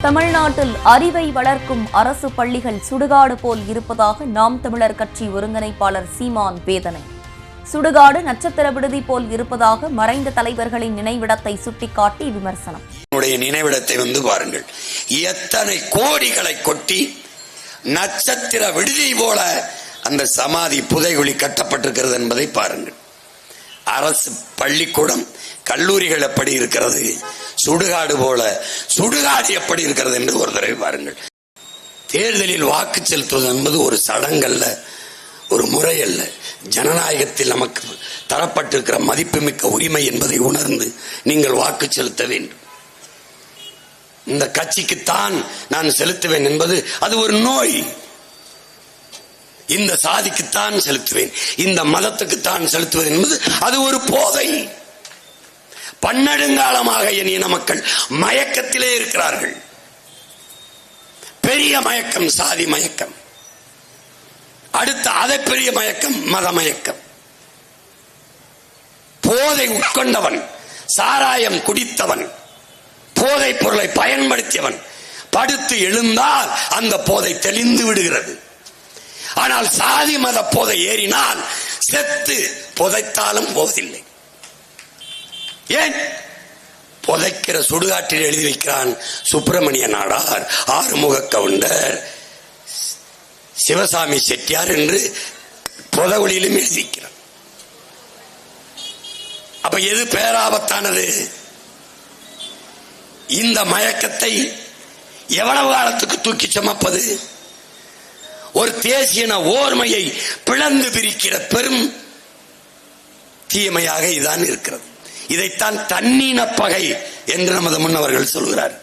தமிழ்நாட்டில் அறிவை வளர்க்கும் அரசு பள்ளிகள் சுடுகாடு போல் இருப்பதாக நாம் தமிழர் கட்சி ஒருங்கிணைப்பாளர் சீமான் வேதனை. சுடுகாடு நட்சத்திர விடுதி போல் இருப்பதாக மறைந்த தலைவர்களின் நினைவிடத்தை சுட்டிக்காட்டி விமர்சனம். நினைவிடத்தை வந்து பாருங்கள், எத்தனை கோடிகளை கொட்டி நட்சத்திர விடுதி போல அந்த சமாதி புதைகுழி கட்டப்பட்டிருக்கிறது என்பதை பாருங்கள். அரசு பள்ளிக்கூடம் கல்லூரிகள் எப்படி இருக்கிறது, சுடுகாடு போல சுடுகாடு எப்படி இருக்கிறது என்று ஒரு தடவை பாருங்கள். தேர்தலில் வாக்கு செலுத்துவது என்பது ஒரு சடங்கல்ல, ஒரு முறை அல்ல. ஜனநாயகத்தில் நமக்கு தரப்பட்டிருக்கிற மதிப்புமிக்க உரிமை என்பதை உணர்ந்து நீங்கள் வாக்கு செலுத்த வேண்டும். இந்த கட்சிக்குத்தான் நான் செலுத்துவேன் என்பது அது ஒரு நோய். இந்த சாதிக்குத்தான் செலுத்துவேன், இந்த மதத்துக்குத்தான் செலுத்துவேன் என்பது அது ஒரு போதை. பன்னெடுங்காலமாக என் இன மக்கள் மயக்கத்திலே இருக்கிறார்கள். பெரிய மயக்கம் சாதி மயக்கம், அடுத்த அதை பெரிய மயக்கம் மத மயக்கம். போதை உட்கொண்டவன், சாராயம் குடித்தவன், போதை பொருளை பயன்படுத்தியவன் படுத்து எழுந்தால் அந்த போதை தெளிந்து விடுகிறது. ஆனால் சாதி மத போதை ஏறினால் செத்து புதைத்தாலும் போவதில்லை. ஏன்? புதைக்கிற சுடுகாட்டில் எழுதி வைக்கிறான் சுப்பிரமணிய நாடார், ஆறுமுக கவுண்டர், சிவசாமி செட்டியார் என்று புதவுளியிலும் எழுதி வைக்கிறான். அப்ப எது பேராபத்தானது? இந்த மயக்கத்தை எவ்வளவு காலத்துக்கு தூக்கி சுமப்பது? ஒரு தேசியன ஓர்மையை பிளந்து பிரிக்கிற பெரும் தீமையாக இதான் இருக்கிறது. இதைத்தான் தன்னின பகை என்று நமது முன்னவர்கள் சொல்கிறார்.